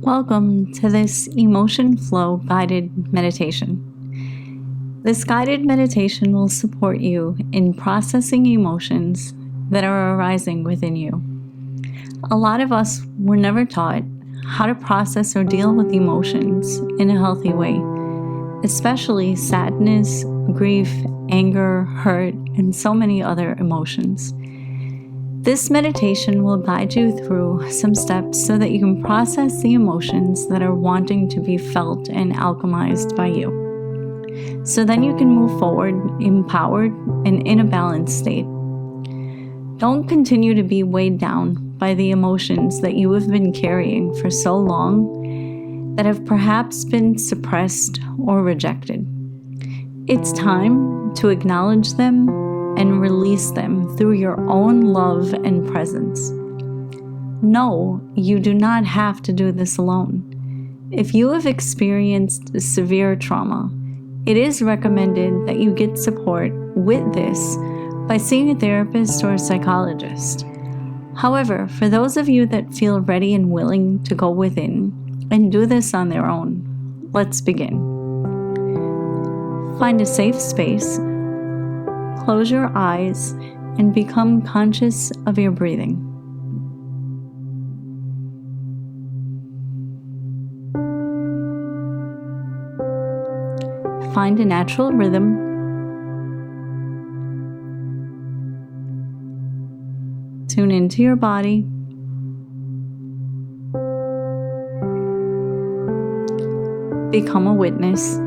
Welcome to this emotion flow guided meditation. This guided meditation will support you in processing emotions that are arising within you. A lot of us were never taught how to process or deal with emotions in a healthy way, especially sadness, grief, anger, hurt, and so many other emotions. This meditation will guide you through some steps so that you can process the emotions that are wanting to be felt and alchemized by you. So then you can move forward empowered and in a balanced state. Don't continue to be weighed down by the emotions that you have been carrying for so long that have perhaps been suppressed or rejected. It's time to acknowledge them and release them through your own love and presence. No, you do not have to do this alone. If you have experienced severe trauma, it is recommended that you get support with this by seeing a therapist or a psychologist. However, for those of you that feel ready and willing to go within and do this on their own, let's begin. Find a safe space. Close your eyes and become conscious of your breathing. Find a natural rhythm. Tune into your body. Become a witness.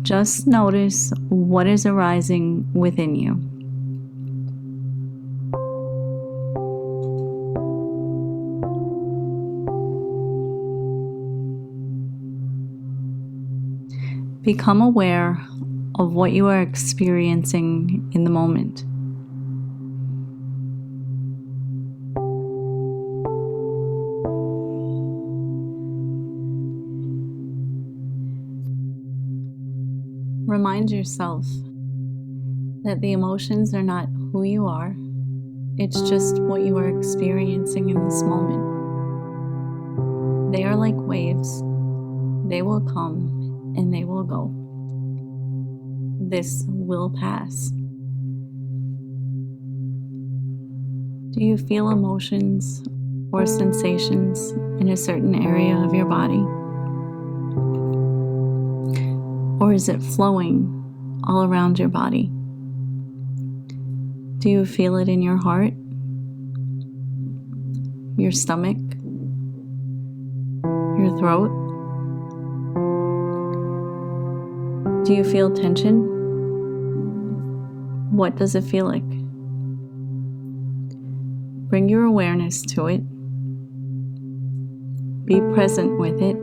Just notice what is arising within you. Become aware of what you are experiencing in the moment. Remind yourself that the emotions are not who you are. It's just what you are experiencing in this moment. They are like waves. They will come and they will go. This will pass. Do you feel emotions or sensations in a certain area of your body? Or is it flowing all around your body? Do you feel it in your heart, your stomach, your throat? Do you feel tension? What does it feel like? Bring your awareness to it. Be present with it.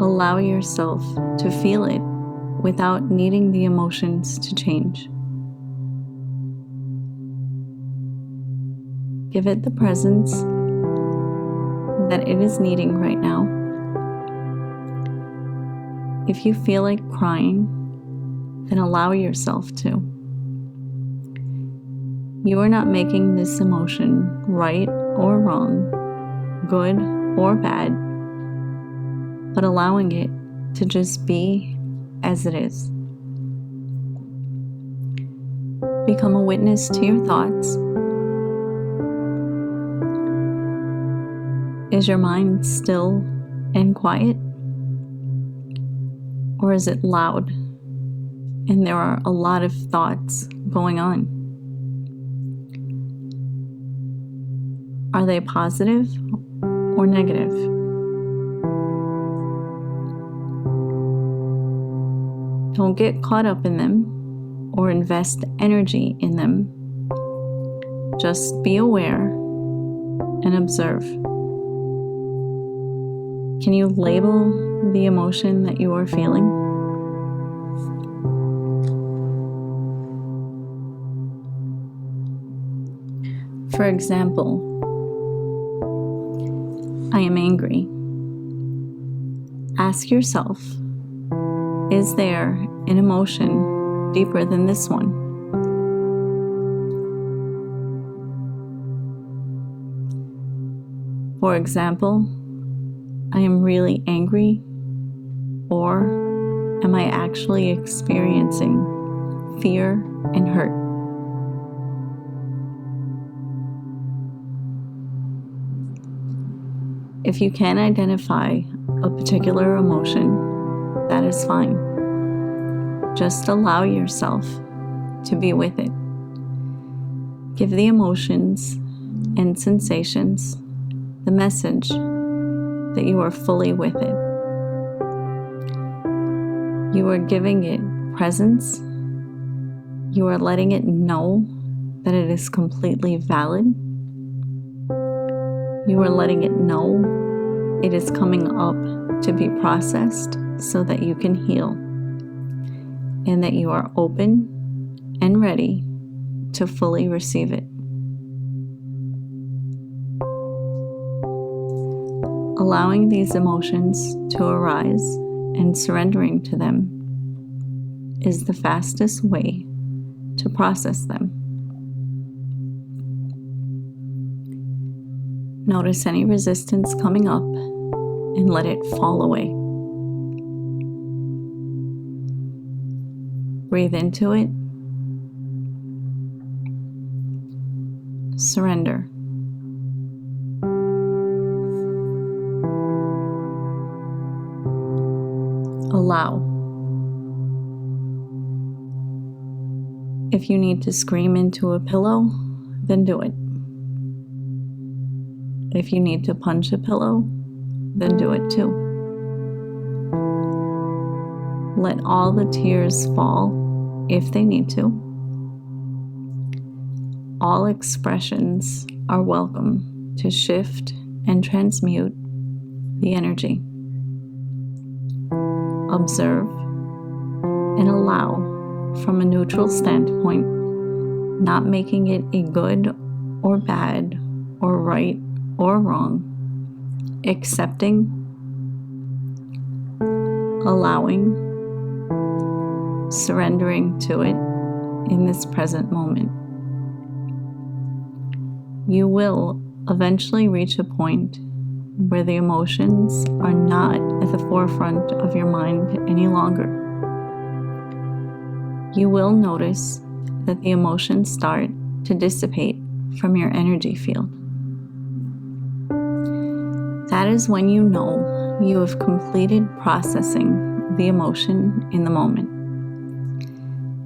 Allow yourself to feel it without needing the emotions to change. Give it the presence that it is needing right now. If you feel like crying, then allow yourself to. You are not making this emotion right or wrong, good or bad, but allowing it to just be as it is. Become a witness to your thoughts. Is your mind still and quiet? Or is it loud and there are a lot of thoughts going on? Are they positive or negative? Don't get caught up in them or invest energy in them. Just be aware and observe. Can you label the emotion that you are feeling? For example, I am angry. Ask yourself, is there an emotion deeper than this one? For example, I am really angry, or am I actually experiencing fear and hurt? If you can't identify a particular emotion, that is fine. Just allow yourself to be with it. Give the emotions and sensations the message that you are fully with it. You are giving it presence. You are letting it know that it is completely valid. You are letting it know it is coming up to be processed so that you can heal, and that you are open and ready to fully receive it. Allowing these emotions to arise and surrendering to them is the fastest way to process them. Notice any resistance coming up and let it fall away. Breathe into it. Surrender. Allow. If you need to scream into a pillow, then do it. If you need to punch a pillow, then do it too. Let all the tears fall if they need to. All expressions are welcome to shift and transmute the energy. Observe and allow from a neutral standpoint, not making it a good or bad or right or wrong, accepting, allowing, surrendering to it in this present moment. You will eventually reach a point where the emotions are not at the forefront of your mind any longer. You will notice that the emotions start to dissipate from your energy field. That is when you know you have completed processing the emotion in the moment.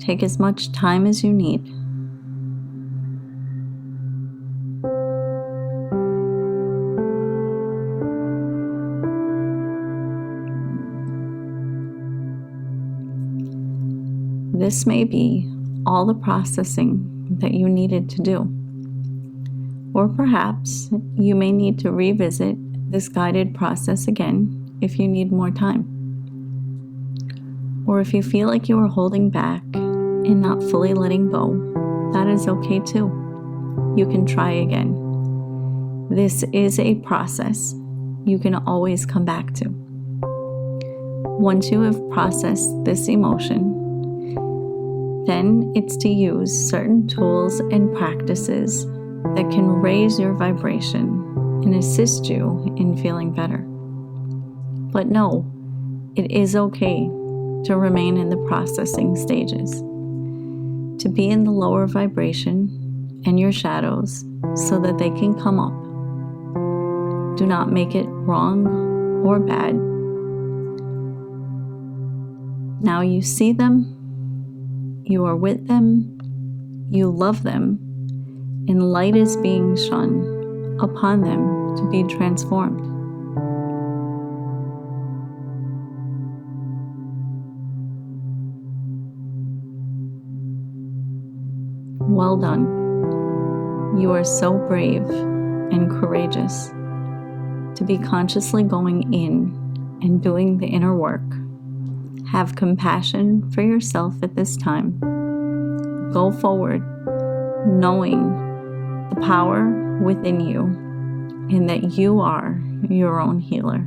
Take as much time as you need. This may be all the processing that you needed to do. Or perhaps you may need to revisit this guided process again if you need more time. Or if you feel like you are holding back and not fully letting go, that is okay too. You can try again. This is a process you can always come back to. Once you have processed this emotion, then it's to use certain tools and practices that can raise your vibration and assist you in feeling better. But no, it is okay to remain in the processing stages, to be in the lower vibration and your shadows so that they can come up. Do not make it wrong or bad. Now you see them, you are with them, you love them, and light is being shone upon them to be transformed. Well done. You are so brave and courageous to be consciously going in and doing the inner work. Have compassion for yourself at this time. Go forward, knowing the power within you and that you are your own healer.